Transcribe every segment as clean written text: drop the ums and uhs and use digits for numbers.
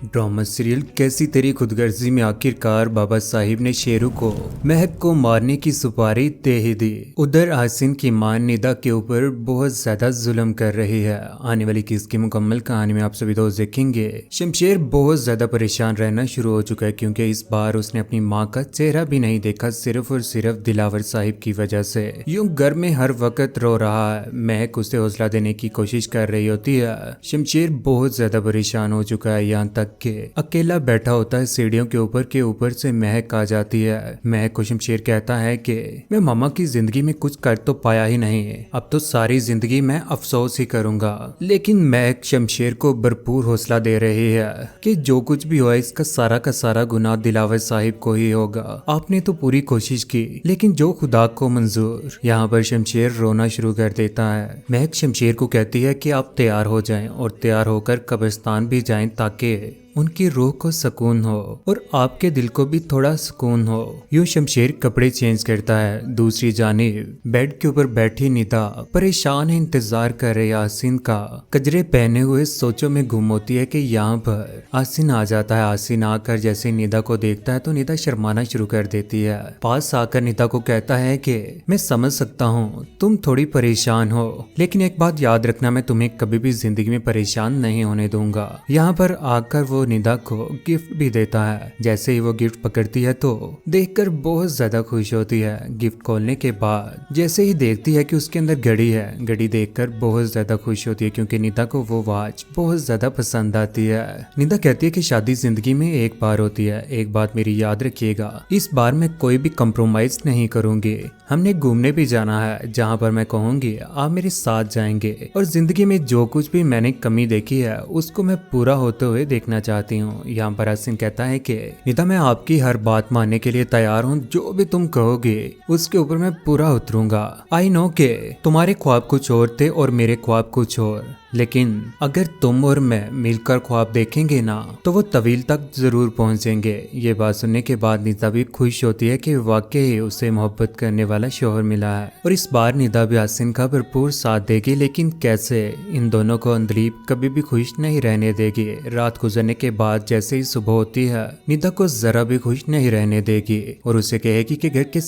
Drama serial कैसी तेरी खुदगर्जी में आखिरकार बाबा साहिब ने शेरू को महक को मारने की सुपारी दे ही दी। उधर आसिन की मां निदा के ऊपर बहुत ज्यादा जुल्म कर रही है। आने वाली किस की मुकम्मल कहानी में आप सभी दोस्त देखेंगे। शमशेर बहुत ज्यादा परेशान रहना शुरू हो चुका है क्योंकि इस बार उसने अपनी माँ का चेहरा भी नहीं देखा, सिर्फ और सिर्फ दिलावर साहिब की वजह से। यूं घर में हर वक्त रो रहा है। महक उसे हौसला देने की कोशिश कर रही होती है। शमशेर बहुत ज्यादा परेशान हो चुका है, यहाँ तक के अकेला बैठा होता है। सीढ़ियों के ऊपर से महक आ जाती है। महक को शमशेर कहता है कि मैं मामा की जिंदगी में कुछ कर तो पाया ही नहीं, अब तो सारी जिंदगी मैं अफसोस ही करूंगा। लेकिन महक शमशेर को भरपूर हौसला दे रही है कि जो कुछ भी हुआ इसका सारा का सारा गुनाह दिलावर साहिब को ही होगा। आपने तो पूरी कोशिश की लेकिन जो खुदा को मंजूर। यहाँ पर शमशेर रोना शुरू कर देता है। महक शमशेर को कहती है कि आप तैयार हो जाएं और तैयार होकर कब्रिस्तान भी जाएं ताकि उनकी रूह को सुकून हो और आपके दिल को भी थोड़ा सुकून हो। यूं शमशेर कपड़े चेंज करता है। दूसरी जानिब बेड के ऊपर बैठी निदा परेशान है, इंतजार कर रही आसिन का। कजरे पहने हुए सोचों में गुम होती है कि यहाँ पर आसिन आ जाता है। आसिन आकर जैसे निदा को देखता है तो निदा शर्माना शुरू कर देती है। पास आकर निदा को कहता है कि मैं समझ सकता हूँ तुम थोड़ी परेशान हो, लेकिन एक बात याद रखना, मैं तुम्हें कभी भी जिंदगी में परेशान नहीं होने दूंगा। यहाँ पर आकर वो निदा को गिफ्ट भी देता है। जैसे ही वो गिफ्ट पकड़ती है तो देखकर बहुत ज्यादा खुश होती है। गिफ्ट खोलने के बाद जैसे ही देखती है कि उसके अंदर घड़ी है, घड़ी देखकर बहुत ज्यादा खुश होती है क्योंकि निदा को वो वॉच बहुत ज्यादा पसंद आती है। निदा कहती है कि शादी जिंदगी में एक बार होती है, एक बात मेरी याद रखिएगा, इस बार मैं कोई भी कम्प्रोमाइज नहीं करूंगी। हमने घूमने भी जाना है, जहाँ पर मैं कहूंगी आप मेरे साथ जाएंगे, और जिंदगी में जो कुछ भी मैंने कमी देखी है उसको मैं पूरा होते हुए देखना चाहती हूँ। यहाँ पर आसिन कहता है कि निदा मैं आपकी हर बात मानने के लिए तैयार हूँ, जो भी तुम कहोगे उसके ऊपर मैं पूरा उतरूंगा। आई नो के तुम्हारे ख्वाब कुछ और थे और मेरे ख्वाब कुछ और, लेकिन अगर तुम और मैं मिलकर ख्वाब देखेंगे ना तो वो तवील तक जरूर पहुंचेंगे। ये बात सुनने के बाद निदा भी खुश होती है कि वाकई उसे मोहब्बत करने वाला शौहर मिला है और इस बार निदा भी आसिन का भरपूर साथ देगी। लेकिन कैसे, इन दोनों को अंदलीब कभी भी खुश नहीं रहने देगी। रात गुजरने के बाद जैसे ही सुबह होती है निदा को जरा भी खुश नहीं रहने देगी और उसे कहेगी कि घर के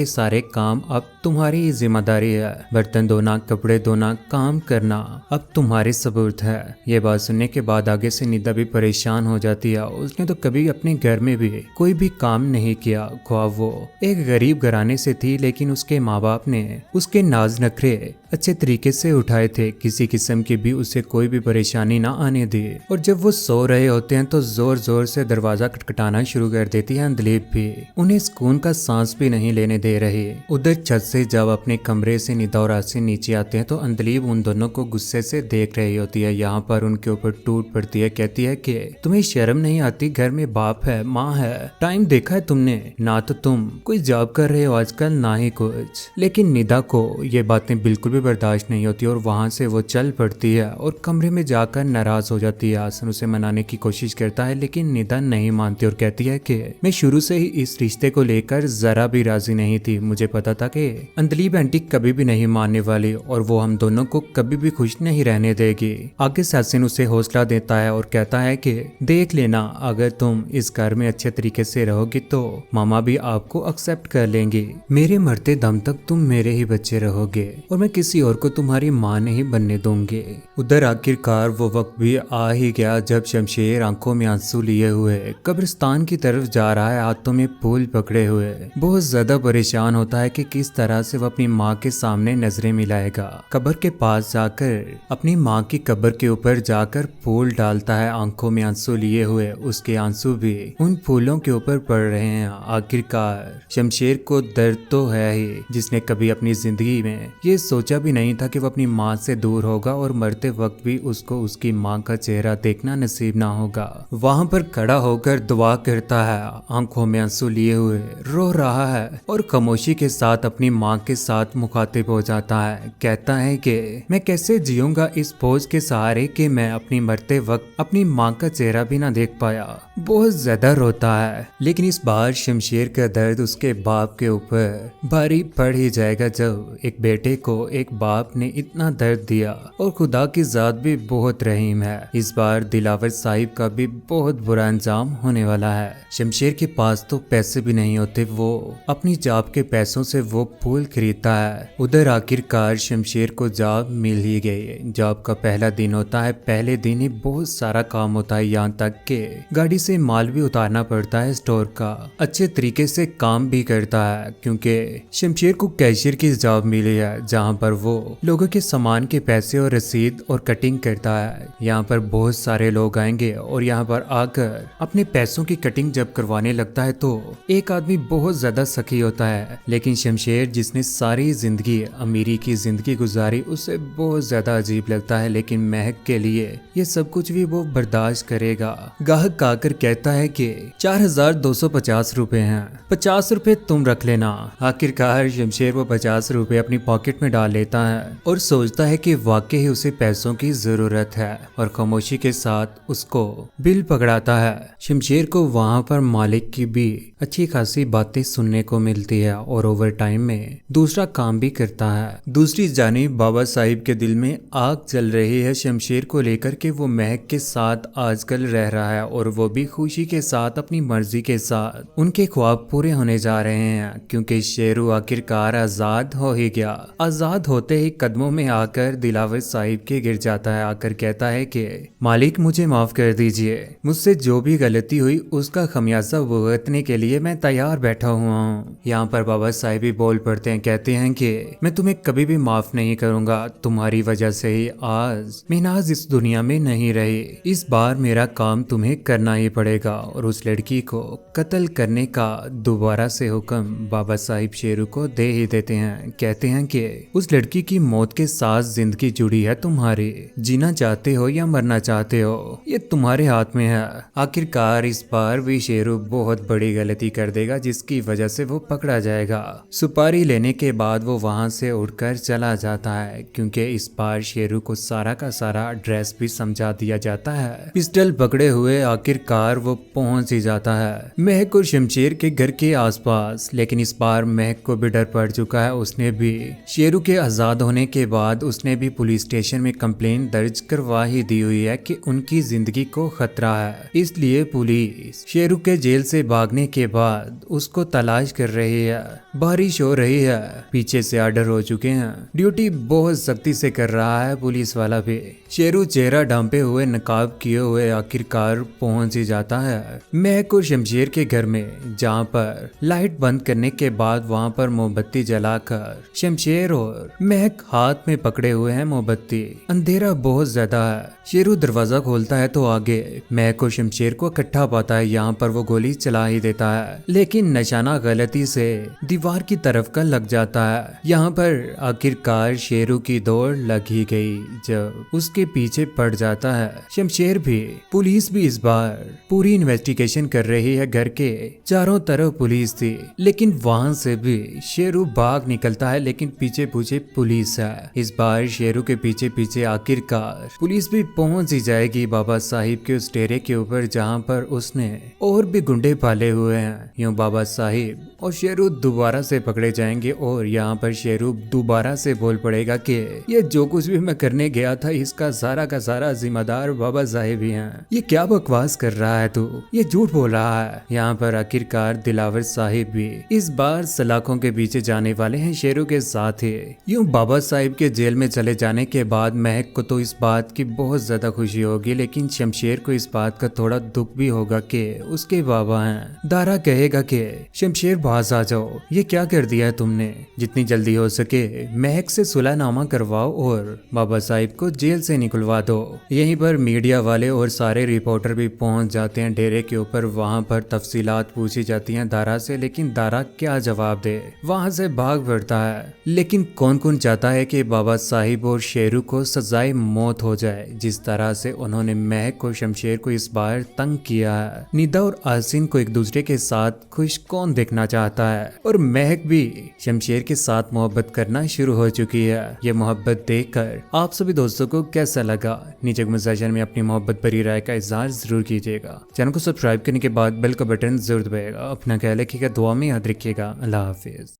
सारे काम अब तुम्हारी ही जिम्मेदारी है। बर्तन धोना, कपड़े धोना, काम करना अब तुम्हारे सबूत है। ये बात सुनने के बाद आगे से निदा भी परेशान हो जाती है। उसने तो कभी अपने घर में भी कोई भी काम नहीं किया। ख्वाब वो एक गरीब घराने से थी, लेकिन उसके माँ बाप ने उसके नाज नखरे अच्छे तरीके से उठाए थे, किसी किस्म की भी उसे कोई भी परेशानी ना आने दी। और जब वो सो रहे होते हैं तो जोर जोर से दरवाजा खटखटाना शुरू कर देती है अंदलीब भी। उन्हें सुकून का सांस भी नहीं लेने दे रही। उधर छत से जब अपने कमरे से निदा और आसिन नीचे आते हैं तो अंदलीब उन दोनों को गुस्से से देख रही होती है। यहाँ पर उनके ऊपर टूट पड़ती है, कहती है कि तुम्हें शर्म नहीं आती, घर में बाप है, माँ है, टाइम देखा है तुमने, ना तो तुम कोई जॉब कर रहे हो आजकल ना ही कुछ। लेकिन निदा को ये बातें बिल्कुल भी बर्दाश्त नहीं होती और वहां से वो चल पड़ती है और कमरे में जाकर नाराज हो जाती है। आसिन उसे मनाने की कोशिश करता है लेकिन निदा नहीं मानती और कहती है कि मैं शुरू से ही इस रिश्ते को लेकर जरा भी राजी नहीं थी। मुझे पता था कि अंदलीब आंटी कभी भी नहीं मानने वाली और वो हम दोनों को कभी भी खुश नहीं रहने देगी। आगे से आसिन उसे हौसला देता है और कहता है कि देख लेना, अगर तुम इस घर में अच्छे तरीके से रहोगी तो मामा भी आपको एक्सेप्ट कर लेंगे। मेरे मरते दम तक तुम मेरे ही बच्चे रहोगे और मैं किसी और को तुम्हारी माँ नहीं बनने दूंगी। उधर आखिरकार वो वक्त भी आ ही गया जब शमशेर आंखों में आंसू लिए हुए कब्रिस्तान की तरफ जा रहा है, हाथों में फूल पकड़े हुए। बहुत ज्यादा परेशान होता है कि किस तरह से वो अपनी माँ के सामने नजरें मिलाएगा। कब्र के पास जाकर अपनी माँ की कब्र के ऊपर जाकर फूल डालता है, आंखों में आंसू लिए हुए। उसके आंसू भी उन फूलों के ऊपर पड़ रहे हैं। आखिरकार शमशेर को दर्द तो है ही, जिसने कभी अपनी जिंदगी में ये सोचा भी नहीं था कि वो अपनी माँ से दूर होगा और मरते वक्त भी उसको उसकी माँ का चेहरा देखना नसीब ना होगा। वहाँ पर खड़ा होकर दुआ करता है, आंखों में आंसू लिए हुए रो रहा है और खामोशी के साथ अपनी माँ के साथ मुखातिब हो जाता है। कहता है कि मैं कैसे जीऊंगा इस बोझ के सहारे कि मैं अपनी मरते वक्त अपनी माँ का चेहरा भी ना देख पाया। बहुत ज्यादा रोता है। लेकिन इस बार शमशेर का दर्द उसके बाप के ऊपर भारी पड़ ही जाएगा जब एक बेटे को एक एक बाप ने इतना दर्द दिया और खुदा की जात भी बहुत रहीम है। इस बार दिलावर साहिब का भी बहुत बुरा अंजाम होने वाला है। शमशेर के पास तो पैसे भी नहीं होते, वो अपनी जॉब के पैसों से वो फूल खरीदता है। उधर आखिरकार शमशेर को जॉब मिल ही गई। जॉब का पहला दिन होता है। पहले दिन ही बहुत सारा काम होता है, यहाँ तक के गाड़ी से माल भी उतारना पड़ता है स्टोर का। अच्छे तरीके से काम भी करता है क्योंकि शमशेर को कैशियर की जॉब मिली है, जहाँ पर वो लोगों के सामान के पैसे और रसीद और कटिंग करता है। यहाँ पर बहुत सारे लोग आएंगे और यहाँ पर आकर अपने पैसों की कटिंग जब करवाने लगता है तो एक आदमी बहुत ज्यादा सखी होता है, लेकिन शमशेर जिसने सारी जिंदगी अमीरी की जिंदगी गुजारी उसे बहुत ज्यादा अजीब लगता है। लेकिन महक के लिए ये सब कुछ भी वो बर्दाश्त करेगा। गाहक आकर कहता है कि 4250 रुपए हैं, 50 रुपए तुम रख लेना। आखिरकार शमशेर वो 50 रुपए अपनी पॉकेट में डाल लेता है और सोचता है कि वाकई ही उसे पैसों की जरूरत है और खामोशी के साथ उसको बिल पकड़ाता है। शमशेर को वहाँ पर मालिक की भी अच्छी खासी बातें सुनने को मिलती है और ओवर टाइम में दूसरा काम भी करता है। दूसरी जानिब बाबा साहिब के दिल में आग जल रही है शमशेर को लेकर के। वो महक के साथ आजकल रह रहा है और वो भी खुशी के साथ अपनी मर्जी के साथ उनके ख्वाब पूरे होने जा रहे हैं क्योंकि शेरू आखिरकार आजाद हो ही गया। आजाद होते ही कदमों में आकर दिलावर साहिब के गिर जाता है। आकर कहता है कि मालिक मुझे माफ कर दीजिए, मुझसे जो भी गलती हुई उसका खमियाजा भुगतने के लिए मैं तैयार बैठा हुआ हूँ। यहाँ पर बाबा साहिब भी बोल पड़ते हैं, कहते हैं कि मैं तुम्हें कभी भी माफ नहीं करूंगा, तुम्हारी वजह से ही आज मिनाज इस दुनिया में नहीं रही। इस बार मेरा काम तुम्हें करना ही पड़ेगा। और उस लड़की को कत्ल करने का दोबारा से हुक्म बाबा साहिब शेरू को दे ही देते हैं। कहते हैं कि उस लड़की की मौत के साथ जिंदगी जुड़ी है तुम्हारी, जीना चाहते हो या मरना चाहते हो ये तुम्हारे हाथ में है। आखिरकार इस बार भी शेरू बहुत बड़ी गलती कर देगा जिसकी वजह से वो पकड़ा जाएगा। सुपारी लेने के बाद वो वहां से उठकर चला जाता है क्योंकि इस बार शेरू को सारा का सारा एड्रेस भी समझा दिया जाता है। पिस्टल पकड़े हुए आखिरकार वो पहुंच ही जाता है महक और शमशेर के घर के आसपास। लेकिन इस बार महक को भी डर पड़ चुका है। उसने भी शेरू के आजाद होने के बाद उसने भी पुलिस स्टेशन में कंप्लेंट दर्ज करवा ही दी हुई है कि उनकी जिंदगी को खतरा है। इसलिए पुलिस शेरू के जेल से भागने के बाद उसको तलाश कर रही है। बारिश हो रही है, पीछे से आर्डर हो चुके हैं, ड्यूटी बहुत सख्ती से कर रहा है पुलिस वाला भी। शेरू चेहरा ढांपे हुए नकाब किए हुए आखिरकार पहुंच ही जाता है महक और शमशेर के घर में, जहां पर लाइट बंद करने के बाद वहां पर मोमबत्ती जलाकर शमशेर और महक हाथ में पकड़े हुए हैं मोमबत्ती। अंधेरा बहुत ज्यादा है। शेरू दरवाजा खोलता है तो आगे महक और शमशेर को इकट्ठा पाता है। यहाँ पर वो गोली चला ही देता है लेकिन निशाना गलती से दीवार की तरफ का लग जाता है। यहाँ पर आखिरकार शेरू की दौड़ लग ही गई जब उसके पीछे पड़ जाता है शमशेर भी। पुलिस भी इस बार पूरी इन्वेस्टिगेशन कर रही है। घर के चारों तरफ पुलिस थी लेकिन वहां से भी शेरू भाग निकलता है लेकिन पीछे पीछे पुलिस है। इस बार शेरू के पीछे पीछे आखिरकार पुलिस भी पहुंच ही जाएगी बाबा साहिब के उस डेरे के ऊपर जहां पर उसने और भी गुंडे पाले हुए हैं। यूं बाबा साहिब और शेरू दोबारा से पकड़े जाएंगे और यहाँ पर शेरू दोबारा से बोल पड़ेगा कि ये जो कुछ भी मैं करने गया था इसका सारा का सारा जिम्मेदार बाबा साहिब ही हैं। ये क्या बकवास कर रहा है तू, ये झूठ बोल रहा है। यहाँ पर आखिरकार दिलावर साहिब भी इस बार सलाखों के पीछे जाने वाले हैं शेरू के साथ ही। यूं बाबा साहिब के जेल में चले जाने के बाद महक को तो इस बात की बहुत ज्यादा खुशी होगी लेकिन शमशेर को इस बात का थोड़ा दुख भी होगा कि उसके बाबा हैं। दारा कहेगा कि शमशेर बाज आ जाओ, ये क्या कर दिया है तुमने, जितनी जल्दी हो सके महक से सुलहनामा करवाओ और बाबा साहिब को जेल से निकलवा दो। यहीं पर मीडिया वाले और सारे रिपोर्टर भी पहुंच जाते हैं डेरे के ऊपर। वहां पर तफसीलात पूछी जाती हैं दारा से लेकिन दारा क्या जवाब दे, वहां से भाग पड़ता है। लेकिन कौन कौन चाहता है कि बाबा साहिब और शेरू को सजाए मौत हो जाए जिस तरह से उन्होंने महक और शमशेर को इस बार तंग किया है। निदा और आसिन को एक दूसरे के साथ खुश कौन देखना चाहता है और महक भी शमशेर के साथ मोहब्बत करना शुरू हो चुकी है। ये मोहब्बत देखकर आप सभी दोस्तों को कैसा लगा नीचे कमेंट सेक्शन में अपनी मोहब्बत भरी राय का इजहार जरूर कीजिएगा। चैनल को सब्सक्राइब करने के बाद बेल का बटन जरूर दबाइएगा। अपना ख्याल रखिएगा, दुआ में याद रखिएगा। अल्लाह हाफिज।